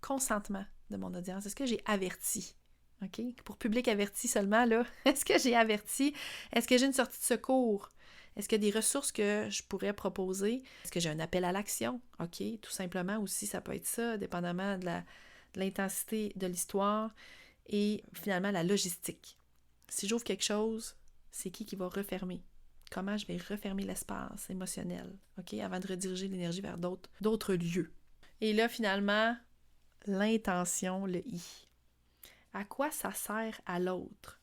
consentement de mon audience? Est-ce que j'ai averti? OK? Pour public averti seulement, là, est-ce que j'ai averti? Est-ce que j'ai une sortie de secours? Est-ce qu'il y a des ressources que je pourrais proposer? Est-ce que j'ai un appel à l'action? OK? Tout simplement aussi, ça peut être ça, dépendamment de l'intensité de l'histoire et finalement la logistique. Si j'ouvre quelque chose, c'est qui va refermer? Comment je vais refermer l'espace émotionnel, OK, avant de rediriger l'énergie vers d'autres lieux. Et là, finalement, l'intention, le « i ». À quoi ça sert à l'autre?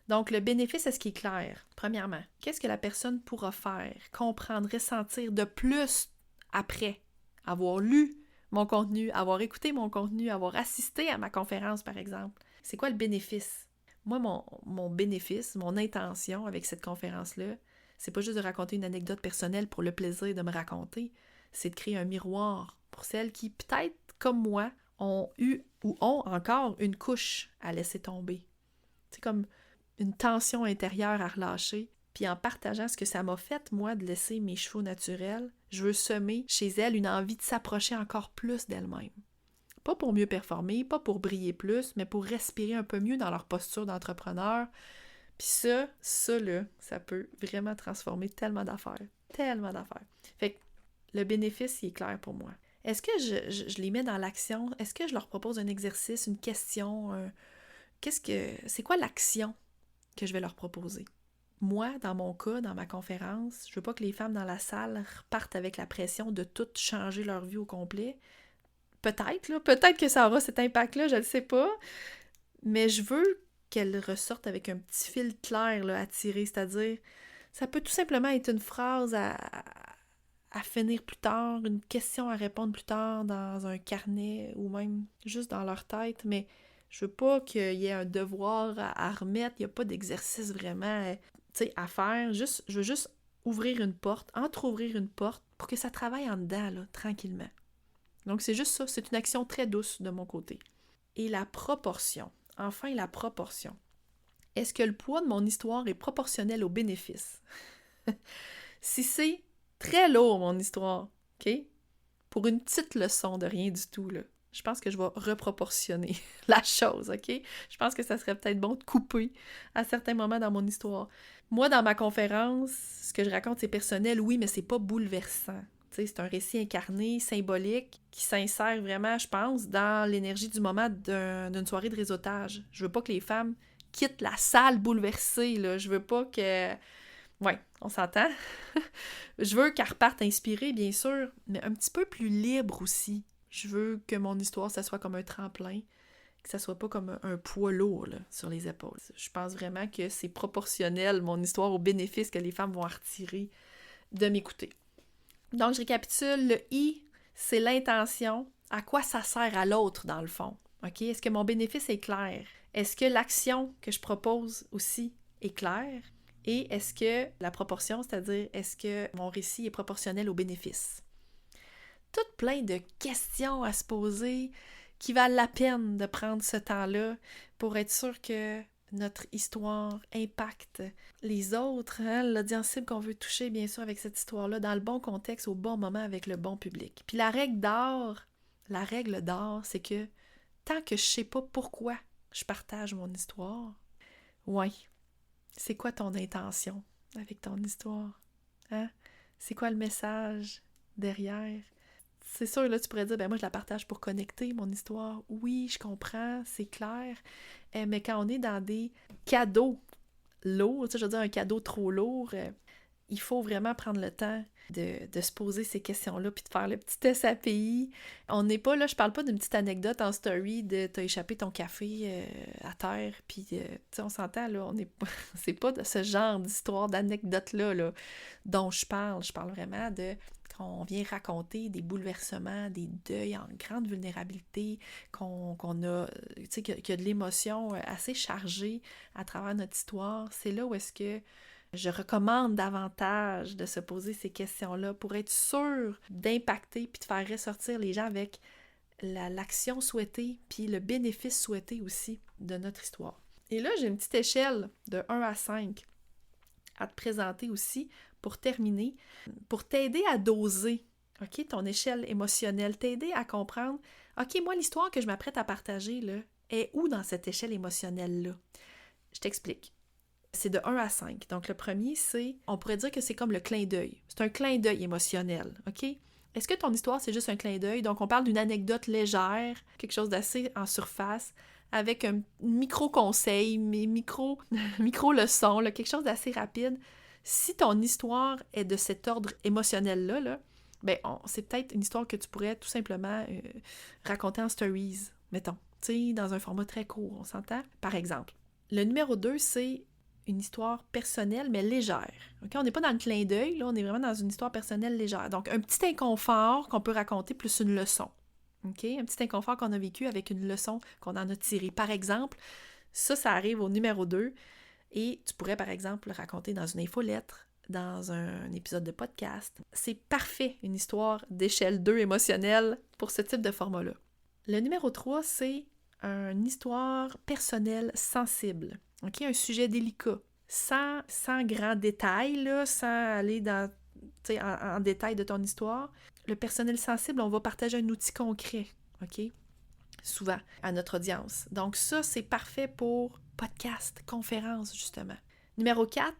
Donc, le bénéfice, est-ce qu'il est clair? Premièrement, qu'est-ce que la personne pourra faire, comprendre, ressentir de plus après avoir lu mon contenu, avoir écouté mon contenu, avoir assisté à ma conférence, par exemple? C'est quoi le bénéfice? Moi, mon bénéfice, mon intention avec cette conférence-là, c'est pas juste de raconter une anecdote personnelle pour le plaisir de me raconter, c'est de créer un miroir pour celles qui, peut-être comme moi, ont eu ou ont encore une couche à laisser tomber. C'est comme une tension intérieure à relâcher. Puis en partageant ce que ça m'a fait, moi, de laisser mes chevaux naturels, je veux semer chez elles une envie de s'approcher encore plus d'elles-mêmes. Pas pour mieux performer, pas pour briller plus, mais pour respirer un peu mieux dans leur posture d'entrepreneur. Puis ça là, ça peut vraiment transformer tellement d'affaires. Tellement d'affaires. Fait que le bénéfice, il est clair pour moi. Est-ce que je les mets dans l'action? Est-ce que je leur propose un exercice, une question? C'est quoi l'action que je vais leur proposer? Moi, dans mon cas, dans ma conférence, je veux pas que les femmes dans la salle repartent avec la pression de tout changer leur vie au complet. Peut-être que ça aura cet impact-là, je ne sais pas, mais je veux qu'elles ressortent avec un petit fil clair là, à tirer, c'est-à-dire, ça peut tout simplement être une phrase à finir plus tard, une question à répondre plus tard dans un carnet ou même juste dans leur tête, mais je veux pas qu'il y ait un devoir à remettre, il n'y a pas d'exercice vraiment à faire, je veux juste ouvrir une porte, entrouvrir une porte pour que ça travaille en dedans, là, tranquillement. Donc c'est juste ça, c'est une action très douce de mon côté. Et la proportion, enfin la proportion. Est-ce que le poids de mon histoire est proportionnel au bénéfice? Si c'est très lourd, mon histoire, OK? Pour une petite leçon de rien du tout, là, je pense que je vais reproportionner la chose, OK? Je pense que ça serait peut-être bon de couper à certains moments dans mon histoire. Moi, dans ma conférence, ce que je raconte, c'est personnel, oui, mais c'est pas bouleversant. T'sais, c'est un récit incarné, symbolique, qui s'insère vraiment, je pense, dans l'énergie du moment d'une soirée de réseautage. Je veux pas que les femmes quittent la salle bouleversée, là. Je veux pas que... Ouais, on s'entend. Je veux qu'elle reparte inspirée, bien sûr, mais un petit peu plus libre aussi. Je veux que mon histoire, ça soit comme un tremplin, que ça soit pas comme un poids lourd là, sur les épaules. Je pense vraiment que c'est proportionnel, mon histoire, aux bénéfices que les femmes vont en retirer de m'écouter. Donc, je récapitule. Le « I », c'est l'intention. À quoi ça sert à l'autre, dans le fond? OK? Est-ce que mon bénéfice est clair? Est-ce que l'action que je propose aussi est claire? Et est-ce que la proportion, c'est-à-dire, est-ce que mon récit est proportionnel au bénéfice? Toutes plein de questions à se poser qui valent la peine de prendre ce temps-là pour être sûr que notre histoire impacte les autres, hein, l'audience cible qu'on veut toucher, bien sûr, avec cette histoire-là, dans le bon contexte, au bon moment, avec le bon public. Puis la règle d'or, c'est que tant que je sais pas pourquoi je partage mon histoire, ouais, c'est quoi ton intention avec ton histoire? Hein? C'est quoi le message derrière? C'est sûr, là, tu pourrais dire, ben moi, je la partage pour connecter mon histoire. Oui, je comprends, c'est clair. Mais quand on est dans des cadeaux lourds, tu sais, je veux dire, un cadeau trop lourd, il faut vraiment prendre le temps de se poser ces questions-là puis de faire le petit test API. On n'est pas là, je parle pas d'une petite anecdote en story de t'as échappé ton café à terre, puis tu sais, on s'entend, là, on n'est pas, c'est pas de ce genre d'histoire, d'anecdote-là là, dont je parle. Je parle vraiment de qu'on vient raconter des bouleversements, des deuils en grande vulnérabilité, qu'on a, tu sais, qu'il y a de l'émotion assez chargée à travers notre histoire. C'est là où est-ce que je recommande davantage de se poser ces questions-là pour être sûr d'impacter puis de faire ressortir les gens avec l'action souhaitée puis le bénéfice souhaité aussi de notre histoire. Et là, j'ai une petite échelle de 1 à 5 à te présenter aussi pour terminer, pour t'aider à doser, OK, ton échelle émotionnelle, t'aider à comprendre, OK, moi, l'histoire que je m'apprête à partager, là, est où dans cette échelle émotionnelle-là? Je t'explique. C'est de 1 à 5. Donc, le premier, on pourrait dire que c'est comme le clin d'œil. C'est un clin d'œil émotionnel, OK? Est-ce que ton histoire, c'est juste un clin d'œil? Donc, on parle d'une anecdote légère, quelque chose d'assez en surface, avec un micro-conseil, micro-leçon, quelque chose d'assez rapide. Si ton histoire est de cet ordre émotionnel-là, c'est peut-être une histoire que tu pourrais tout simplement raconter en stories, mettons, tu sais, dans un format très court, on s'entend? Par exemple. Le numéro 2, c'est une histoire personnelle, mais légère. Okay? On n'est pas dans le clin d'œil, là, on est vraiment dans une histoire personnelle légère. Donc, un petit inconfort qu'on peut raconter plus une leçon. Okay? Un petit inconfort qu'on a vécu avec une leçon qu'on en a tirée. Par exemple, ça arrive au numéro 2 et tu pourrais, par exemple, le raconter dans une infolettre, dans un épisode de podcast. C'est parfait, une histoire d'échelle 2 émotionnelle pour ce type de format-là. Le numéro 3, c'est une histoire personnelle sensible. Okay? Un sujet délicat, sans grand détail, là, sans aller en détail de ton histoire. Le personnel sensible, on va partager un outil concret, OK? Souvent, à notre audience. Donc ça, c'est parfait pour podcast, conférence, justement. Numéro 4,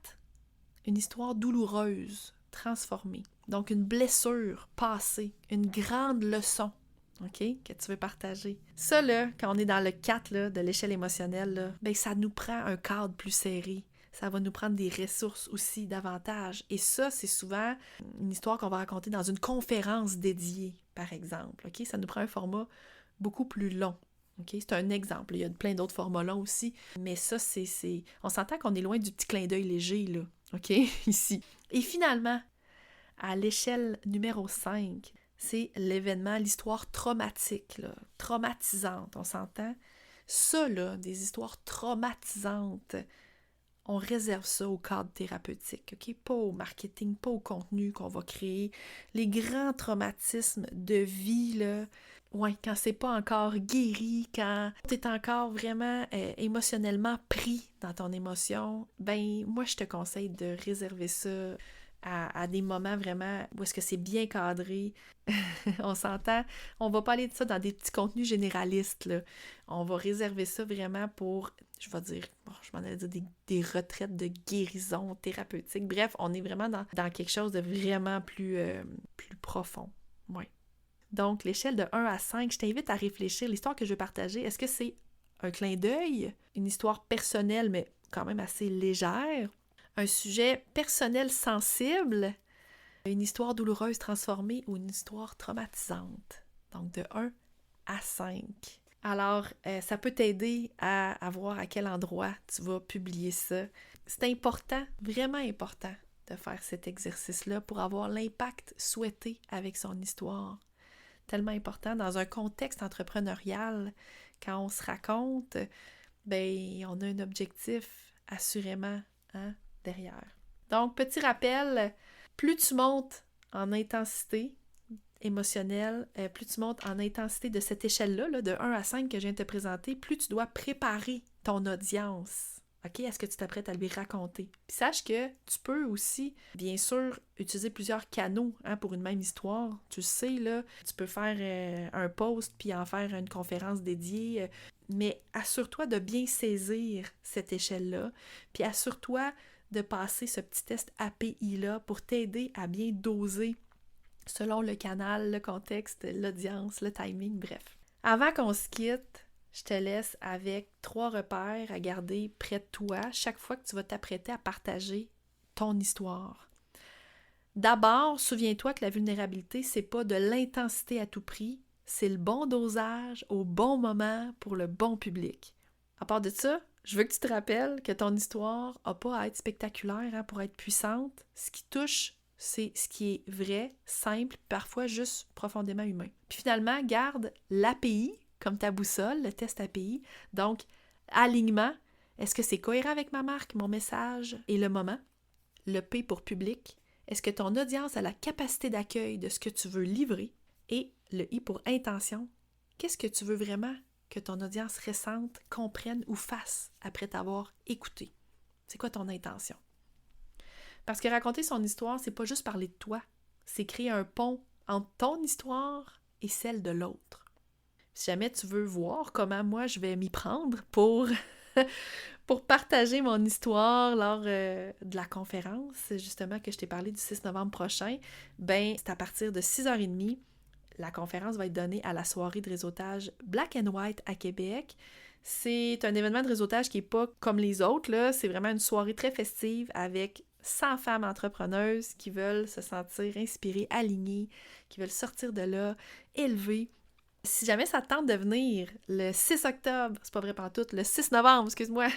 une histoire douloureuse, transformée. Donc une blessure passée, une grande leçon, OK, que tu veux partager. Ça, là, quand on est dans le 4 là, de l'échelle émotionnelle, là, ça nous prend un cadre plus serré. Ça va nous prendre des ressources aussi davantage. Et ça, c'est souvent une histoire qu'on va raconter dans une conférence dédiée, par exemple. OK? Ça nous prend un format beaucoup plus long. OK? C'est un exemple. Il y a plein d'autres formats longs aussi. Mais ça, c'est... On s'entend qu'on est loin du petit clin d'œil léger, là. OK? Ici. Et finalement, à l'échelle numéro 5, c'est l'événement, l'histoire traumatique, là, traumatisante, on s'entend? Ça, là, des histoires traumatisantes, on réserve ça au cadre thérapeutique, OK? Pas au marketing, pas au contenu qu'on va créer. Les grands traumatismes de vie, là, quand c'est pas encore guéri, quand t'es encore vraiment émotionnellement pris dans ton émotion, moi, je te conseille de réserver ça à des moments vraiment où est-ce que c'est bien cadré. On s'entend, on va pas aller de ça dans des petits contenus généralistes, là. On va réserver ça vraiment pour, je vais dire, je m'en allais dire des retraites de guérison thérapeutique. Bref, on est vraiment dans quelque chose de vraiment plus profond. Ouais. Donc, l'échelle de 1 à 5, je t'invite à réfléchir. L'histoire que je vais partager, est-ce que c'est un clin d'œil, une histoire personnelle, mais quand même assez légère, un sujet personnel sensible, une histoire douloureuse transformée ou une histoire traumatisante. Donc, de 1 à 5. Alors, ça peut t'aider à voir à quel endroit tu vas publier ça. C'est important, vraiment important, de faire cet exercice-là pour avoir l'impact souhaité avec son histoire. Tellement important dans un contexte entrepreneurial, quand on se raconte, on a un objectif assurément derrière. Donc, petit rappel, plus tu montes en intensité émotionnelle, plus tu montes en intensité de cette échelle-là, là, de 1 à 5 que je viens de te présenter, plus tu dois préparer ton audience. OK? Est-ce que tu t'apprêtes à lui raconter? Puis sache que tu peux aussi, bien sûr, utiliser plusieurs canaux pour une même histoire. Tu sais, là, tu peux faire un post puis en faire une conférence dédiée, mais assure-toi de bien saisir cette échelle-là, puis assure-toi de passer ce petit test API-là pour t'aider à bien doser selon le canal, le contexte, l'audience, le timing, bref. Avant qu'on se quitte, je te laisse avec 3 repères à garder près de toi chaque fois que tu vas t'apprêter à partager ton histoire. D'abord, souviens-toi que la vulnérabilité, c'est pas de l'intensité à tout prix, c'est le bon dosage au bon moment pour le bon public. À part de ça, je veux que tu te rappelles que ton histoire n'a pas à être spectaculaire pour être puissante. Ce qui touche, c'est ce qui est vrai, simple, parfois juste profondément humain. Puis finalement, garde l'API comme ta boussole, le test API. Donc, alignement, est-ce que c'est cohérent avec ma marque, mon message et le moment? Le P pour public, est-ce que ton audience a la capacité d'accueil de ce que tu veux livrer? Et le I pour intention, qu'est-ce que tu veux vraiment que ton audience ressente, comprenne ou fasse après t'avoir écouté? C'est quoi ton intention? Parce que raconter son histoire, c'est pas juste parler de toi, c'est créer un pont entre ton histoire et celle de l'autre. Si jamais tu veux voir comment moi je vais m'y prendre pour pour partager mon histoire lors de la conférence, justement, que je t'ai parlé du 6 novembre prochain. Ben, c'est à partir de 6h30. La conférence va être donnée à la soirée de réseautage Black and White à Québec. C'est un événement de réseautage qui n'est pas comme les autres, là. C'est vraiment une soirée très festive avec 100 femmes entrepreneuses qui veulent se sentir inspirées, alignées, qui veulent sortir de là, élevées. Si jamais ça te tente de venir le 6 octobre, c'est pas vrai pantoute, le 6 novembre, excuse-moi,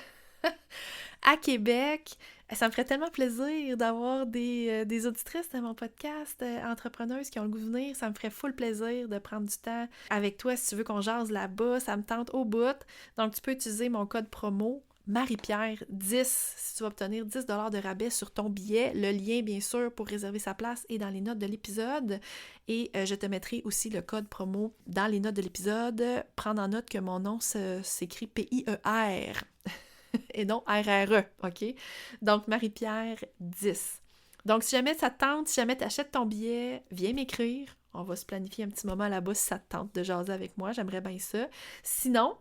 à Québec, ça me ferait tellement plaisir d'avoir des auditrices de mon podcast, entrepreneuses qui ont le goût de venir. Ça me ferait full plaisir de prendre du temps avec toi si tu veux qu'on jase là-bas. Ça me tente au bout. Donc, tu peux utiliser mon code promo Marie-Pierre 10 si tu vas obtenir 10 $ de rabais sur ton billet. Le lien, bien sûr, pour réserver sa place est dans les notes de l'épisode. Et je te mettrai aussi le code promo dans les notes de l'épisode. Prendre en note que mon nom s'écrit P-I-E-R. Et non RRE, OK? Donc, Marie-Pierre 10. Donc, si jamais ça te tente, si jamais tu achètes ton billet, viens m'écrire. On va se planifier un petit moment là-bas si ça te tente de jaser avec moi. J'aimerais bien ça. Sinon,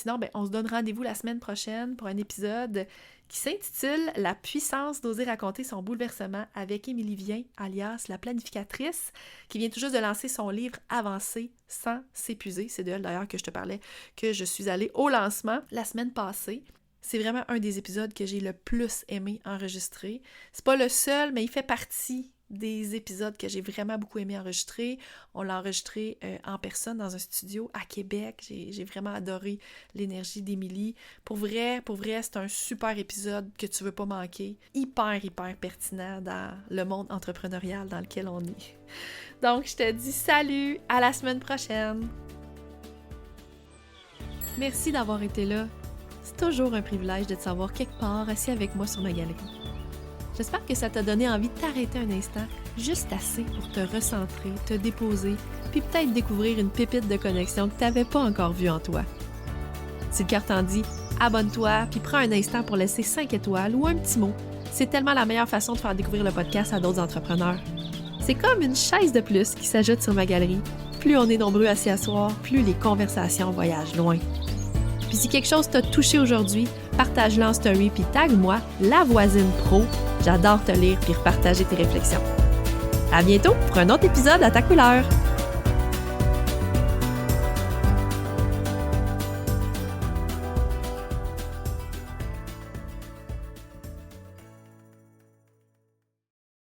ben, on se donne rendez-vous la semaine prochaine pour un épisode qui s'intitule « La puissance d'oser raconter son bouleversement » avec Émilie Vien, alias la planificatrice, qui vient tout juste de lancer son livre « Avancer sans s'épuiser ». C'est de elle d'ailleurs que je te parlais, que je suis allée au lancement la semaine passée. C'est vraiment un des épisodes que j'ai le plus aimé enregistrer. C'est pas le seul, mais il fait partie des épisodes que j'ai vraiment beaucoup aimé enregistrer. On l'a enregistré en personne dans un studio à Québec. J'ai vraiment adoré l'énergie d'Émilie. Pour vrai, c'est un super épisode que tu veux pas manquer. Hyper pertinent dans le monde entrepreneurial dans lequel on est. Donc, je te dis salut, à la semaine prochaine! Merci d'avoir été là. C'est toujours un privilège de te savoir quelque part assis avec moi sur ma galerie. J'espère que ça t'a donné envie de t'arrêter un instant, juste assez pour te recentrer, te déposer, puis peut-être découvrir une pépite de connexion que tu n'avais pas encore vue en toi. Si le cœur t'en dit, abonne-toi, puis prends un instant pour laisser 5 étoiles ou un petit mot. C'est tellement la meilleure façon de faire découvrir le podcast à d'autres entrepreneurs. C'est comme une chaise de plus qui s'ajoute sur ma galerie. Plus on est nombreux à s'y asseoir, plus les conversations voyagent loin. Puis si quelque chose t'a touché aujourd'hui, partage-le en story puis tag-moi, La Voisine Pro. J'adore te lire puis repartager tes réflexions. À bientôt pour un autre épisode à ta couleur!